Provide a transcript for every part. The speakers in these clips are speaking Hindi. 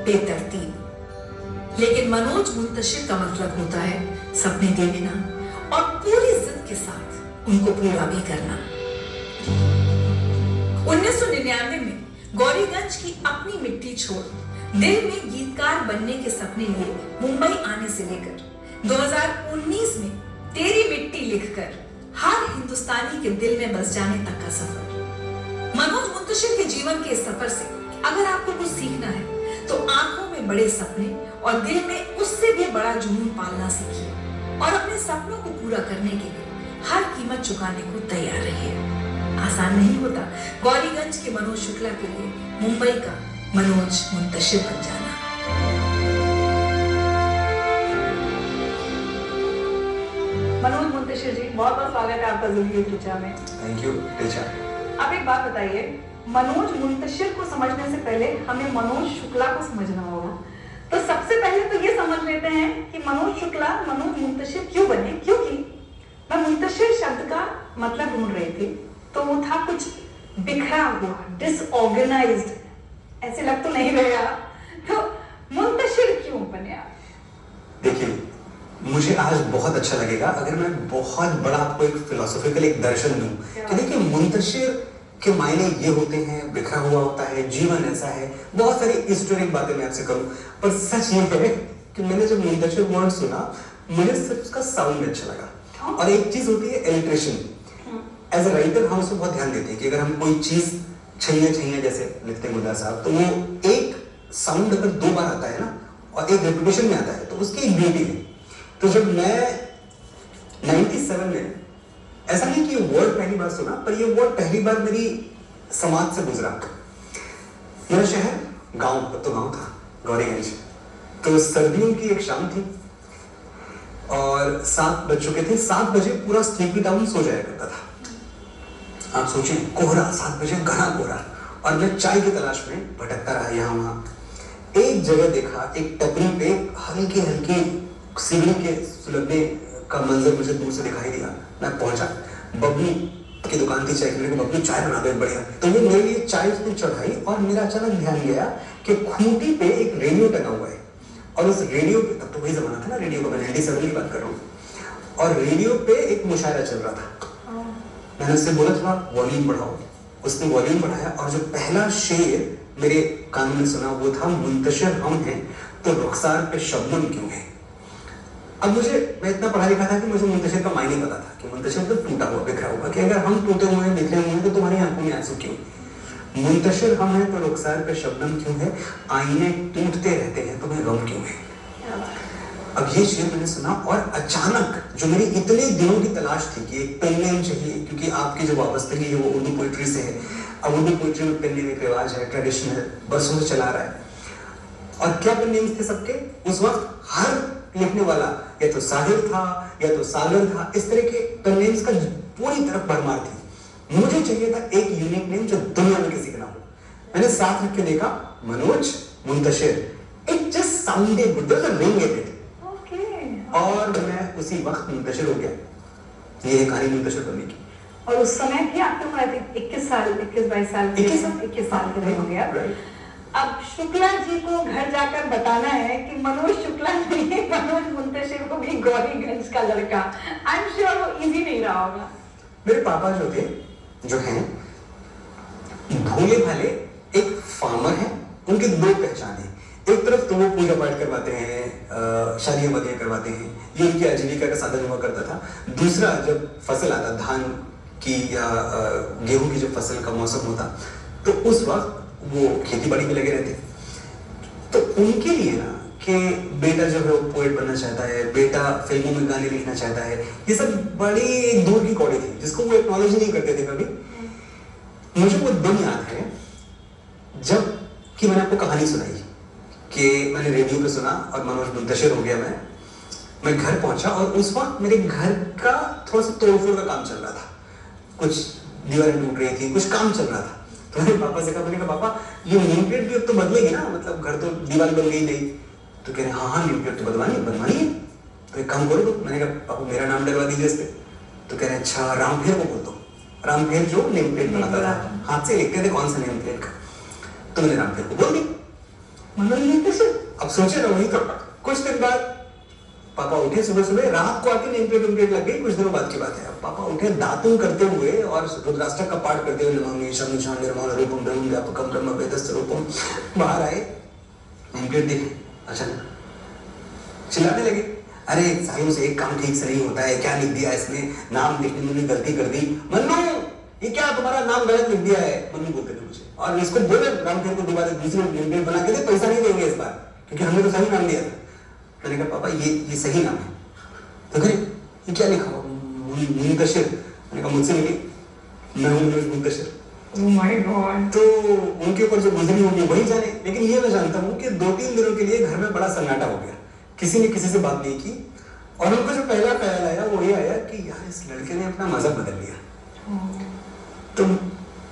बेतरतीब। लेकिन मनोज मुंतशिर का मतलब होता है सपने देखना और पूरी जिद के साथ उनको पूरा भी करना। 1999 में गौरीगंज की अपनी मिट्टी छोड़ दिल में गीतकार बनने के सपने लिए मुंबई आने से लेकर 2019 में तेरी मिट्टी लिखकर हर हिंदुस्तानी के दिल में बस जाने तक का सफर। मनोज मुंतशिर के जीवन के इस सफर से अगर आपको कुछ सीखना है तो आंखों में बड़े सपने और दिल में उससे भी बड़ा जुनून पालना सीखिए और अपने सपनों को पूरा करने के लिए हर कीमत चुकाने को तैयार रहिए। आसान नहीं होता गौरीगंज के मनोज शुक्ला के लिए मुंबई का मनोज मुंतशिर बन जाना। मनोज मुंतशिर जी, बहुत बहुत स्वागत है आपका जिंदगी टीचा में। थैंक यू टीचा। आप एक बात बताइए, मनोज मुंतशिर को समझने से पहले हमें मनोज शुक्ला को समझना होगा। तो सबसे पहले तो ये समझ लेते हैं कि मनोज शुक्ला मनोज मुंतशिर क्यों बने। क्योंकि मैं मुंतशिर शब्द का मतलब ढूंढ रही थी तो वो था कुछ बिखरा हुआ, डिसऑर्गेनाइज्ड, ऐसे लग तो नहीं रहा। तो मुंतशिर क्यों बने आप? देखिए, मुझे आज बहुत अच्छा लगेगा अगर मैं बहुत बड़ा आपको एक फिलोसॉफिकल एक दर्शन दूं कि देखिए मुंतशिर के मायने ये होते हैं, बिखरा हुआ होता है, जीवन ऐसा है, बहुत सारी हिस्टोरिक बातें मैं आपसे करूं। पर सच ये है कि मैंने जब मुंतशिर वर्ड सुना मुझे सिर्फ उसका साउंड अच्छा लगा। और एक चीज होती है एलिट्रेशन। एज ए राइटर हम उसको बहुत ध्यान देते हैं कि अगर हम कोई चीज छैया छैया जैसे लिखते हैं गुलजार साहब, तो वो एक साउंड अगर 2 बार आता है ना और एक रेपुटेशन में आता है तो उसकी एक ब्यूटी है। तो जब मैं 97 में, ऐसा नहीं कि ये वर्ड पहली बार सुना, पर ये वर्ड पहली बार मेरी समाज से गुजरा। मेरा शहर गांव तो गांव था, गौरीगंज। तो सर्दियों की एक शाम थी और 7 बज चुके थे। 7 बजे पूरा स्लीपी टाउन सो जाया करता था। आप सोचिए, कोहरा, 7 बजे घना कोहरा, और मैं चाय की तलाश में भटकता रहा यहाँ वहां। एक जगह देखा, एक टपरी पे हल्के हल्के सीढ़ी के सुलगने का मंजर मुझे दूर से दिखाई दिया। मैं पहुंचा, बबलू की दुकान थी चाय की, बबलू चाय बना दे बढ़िया। तो वो मेरे लिए चाय उसने चढ़ाई और मेरा अचानक ध्यान गया कि खूंटी पे एक रेडियो टंगा हुआ है और उस रेडियो पे, तब तो वही जमाना था ना रेडियो का, मैं 97 की बात कर रहा हूँ, और रेडियो पे एक मुशायरा चल रहा था। मैंने उससे बोला थोड़ा वॉल्यूम बढ़ाओ। उसने वॉल्यूम बढ़ाया और जो पहला शेर मेरे कान में सुना वो था, मुंतशिर हम हैं तो रुखसार पे शबनम क्यों है। अब मैं इतना पढ़ा लिखा था कि मुझे मुंतशिर का मायने पता था कि मुंतशिर तो टूटा हुआ, बिखरा हुआ, कि अगर हम टूटे हुए हैं, बिखरे हुए हैं तो तुम्हारी आंखों में आंसू क्यों। मुंतशिर हम हैं तो रुखसार पे शबनम क्यों है, आईने टूटते रहते हैं तुम्हें गम क्यों है। अब ये शेर मैंने सुना और अचानक जो मेरी इतने दिनों की तलाश थी कि एक पेन नेम चाहिए, क्योंकि आपकी जो वाबस्तगी है वो उर्दू पोइट्री से है। अब उर्दू पोइट्री में पेन नेम एक रिवाज है, ट्रेडिशन है, बरसों से चला रहा है। और क्या पेन नेम्स थे सबके उस वक्त? हर लिखने वाला या तो साहिर था या तो सागर था, इस तरह के पेन नेम्स का पूरी तरफ भरमार थी। मुझे चाहिए था एक यूनिक नेम जो दुनिया में किसी का ना हो। मैंने साथ रख के देखा, Manoj Muntashir. It just sounded good, there was a ring in it. और मैं उसी वक्त मुंतशिर हो गया। ये कहानी मुंतशिर बनने की। और उस समय भी आपकी उम्र 21 साल, 21-22 साल, 21 साल के हो गया। अब शुक्ला जी को घर जाकर बताना है कि मनोज शुक्ला नहीं, मनोज मुंतशिर को भी गौरीगंज का लड़का। आई एम श्योर वो इजी नहीं रहा होगा। मेरे पापा जो हैं भोले भाले एक फार्मर हैं। उनकी 2 पहचान है। एक तरफ तो वो पूजा पाठ करवाते हैं, शादियां वादियां करवाते हैं, ये उनकी आजीविका का साधन हुआ करता था। दूसरा, जब फसल आता, धान की या गेहूं की जब फसल का मौसम होता, तो उस वक्त वो खेती बाड़ी में लगे रहते। तो उनके लिए ना कि बेटा जो है वो पोएट बनना चाहता है, बेटा फिल्मों में गाने लिखना चाहता है, ये सब बड़ी दूर की कौड़ी थी जिसको वो एक्नॉलेज नहीं करते थे कभी। मुझे वो दिन याद है जब कि मैंने आपको कहानी सुनाई कि मैंने रेडियो पे सुना और मनोज मुंतशिर हो गया। मैं घर पहुंचा और उस वक्त मेरे घर का थोड़ा सा तोड़फोड़ का काम चल रहा था। कुछ दीवारें टूट रही थी, कुछ काम चल रहा था। तो मैंने पापा से कहा, मैंने कहा पापा ये नेम प्लेट भी अब तो बदलेगी ना, मतलब घर तो दीवार बन गई नहीं। तो कह रहे हाँ नेम प्लेट तो बनवानी है। तो एक काम करो। तो मैंने कहा पापा मेरा नाम डलवा दीजिए इस पे। तो कह रहे अच्छा रामफेर को बोल दो। रामफेर जो नेम प्लेट बनाता था, हाथ से लिखते थे कौन सा नेम प्लेट का। तो मैंने रामफेर को बोल दी। अब सोचे ना, वही तो कुछ दिन बाद पापा उठे सुबह सुबह, रात को आके नेम प्लेट लग गई। कुछ दिनों बाद की बात है। अब पापा उठे दातुन करते हुए और रुद्राष्टक का पाठ करते हुए, नमामि शं निर्मल रूपम ब्रह्म व्यापकम ब्रह्म वेदस्थ रूपम, बाहर आए, नेम प्लेट देखे, अचानक चिल्लाने लगे, अरे सालों से एक काम ठीक से नहीं होता है, क्या लिख दिया इसमें, नाम लिखने में गलती कर दी। मन्नू, ये क्या तुम्हारा नाम गलत लिख दिया है, मन्नू बोलते थे मुझे। और इसको बोले रामखेर को दोबारा दूसरी नेम प्लेट बना के दे, पैसा नहीं देंगे इस बार, क्योंकि हमने तो सही नाम दिया था। मैंने कहा पापा ये सही नाम है। तो कहे ये क्या लिखा हुआ, मुंतशिर। मैंने कहा मुझसे मिली, मैं हूँ मुंतशिर। Oh my God. तो उनके ऊपर जो गुजरी होगी वही जाने, लेकिन ये मैं जानता हूँ कि 2-3 दिनों के लिए घर में बड़ा सन्नाटा हो गया, किसी ने किसी से बात नहीं की। और उनको जो पहला ख्याल आया वो ये आया कि यार इस लड़के ने अपना मजहब बदल लिया। तो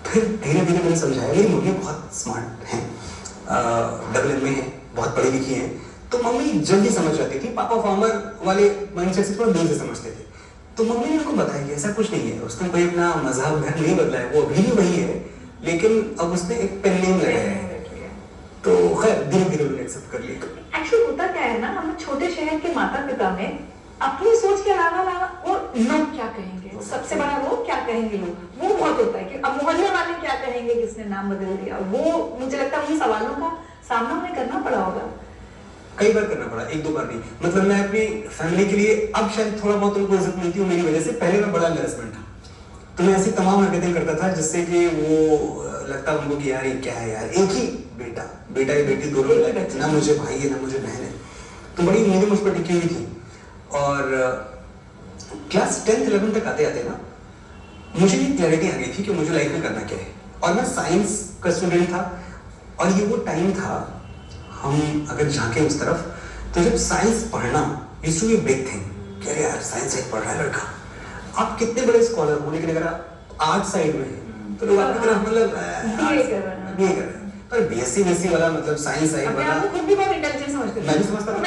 फिर धीरे धीरे मैंने समझाया, मेरी मम्मी बहुत स्मार्ट हैं, AA है, बहुत पढ़ी लिखी हैं, तो मम्मी जल्दी समझ जाती थी। पापा फार्मर वाले माइंडसेट से थोड़ा दूर से समझते थे। तो मम्मी ने उनको बताया कि ऐसा कुछ नहीं है, उसने कोई अपना मजहब घर नहीं बदला है, वो अभी भी वही है, लेकिन अब उसने एक पेन नेम लगाया है। तो खैर धीरे धीरे उन्होंने एक्सेप्ट कर लिया। एक्चुअली होता क्या है ना, हम छोटे शहर के माता पिता में अपनी सोच के अलावा वो लोग क्या कहेंगे, सबसे बड़ा रोग क्या कहेंगे लोग, वो बहुत होता है कि अब मोहल्ले वाले क्या कहेंगे किसने नाम बदल दिया। वो मुझे लगता है उन सवालों का सामना हमें करना पड़ा होगा। कई बार करना पड़ा, 1-2 बार नहीं। मतलब मैं अपनी फैमिली के लिए अब शायद थोड़ा बहुत उनको इज्जत मिलती है मेरी वजह से। पहले मैं बड़ा एम्बैरेसमेंट था, तो मैं ऐसी तमाम हरकतें करता था जिससे कि वो लगता उनको कि यार ये क्या है यार, एक ही बेटा या बेटी दोनों मिला, ना मुझे भाई है ना मुझे बहन है। तो बड़ी उम्मीदें मुझ पर टिकी हुई थी। और क्लास 10th-11 तक आते आते ना मुझे ये क्लैरिटी आ गई थी कि मुझे लाइफ में करना क्या है। और मैं साइंस का स्टूडेंट था, और ये वो टाइम था, हम अगर झांके उस तरफ, तो जब साइंस पढ़ना used to be big thing, कि अरे यार साइंस पढ़ रहा है लड़का, आप कितने बड़े स्कॉलर हो, लेकिन अगर आप आर्ट साइड में हैं तो लोग आपकी तरफ मतलब बीए कर रहे हैं। पर बीएससी वाला मतलब साइंस साइड वाला, खुद भी बहुत इंटेलिजेंट समझते थे। मैं भी समझता था।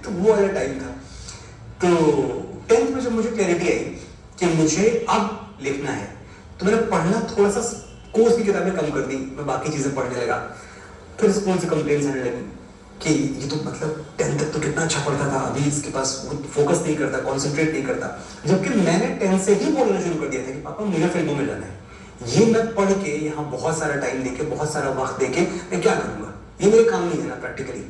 तो वो वाला टाइम था। तो 10th में जब मुझे क्लैरिटी आई कि मुझे अब लिखना है, तो मैंने पढ़ना थोड़ा सा, कोर्स की किताबें कम कर दी, मैं बाकी चीजें पढ़ने लगा। फिर स्कूल से कंप्लेंट्स आने लगी कि ये तो मतलब 10th तक तो कितना अच्छा पढ़ता था, अभी इसके पास फोकस नहीं करता, कॉन्सेंट्रेट नहीं करता। जबकि मैंने 10th से ही बोलना शुरू कर दिया था कि पापा मुझे फिल्मों में जाना है, ये मैं पढ़ के यहाँ बहुत सारा टाइम देके, बहुत सारा वक्त देके मैं क्या करूंगा, ये मेरे काम नहीं है ना प्रैक्टिकली।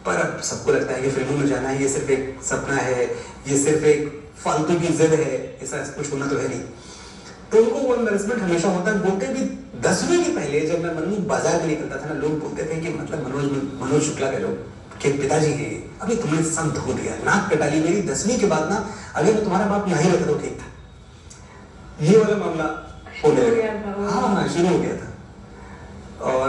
पर अब सबको लगता है कि फिल्मों में जाना है ये सिर्फ एक सपना है, ये सिर्फ एक फालतू की जिद है, ऐसा कुछ होना तो है नहीं। तो उनको वो एम्बैरेसमेंट हमेशा होता है। बोलते भी 10वीं के पहले जब मैं मन्नू बाजार में निकलता था ना, लोग बोलते थे कि मतलब मनोज शुक्ला के लोग के पिताजी हैं, अभी तुमने सब धो दिया, नाक कटा ली। मेरी 10वीं के बाद ना, अगर मैं तुम्हारा बाप नहीं रहता तो ठीक था। ये वाला मामला होने लगा। हाँ, शुरू हो गया था। और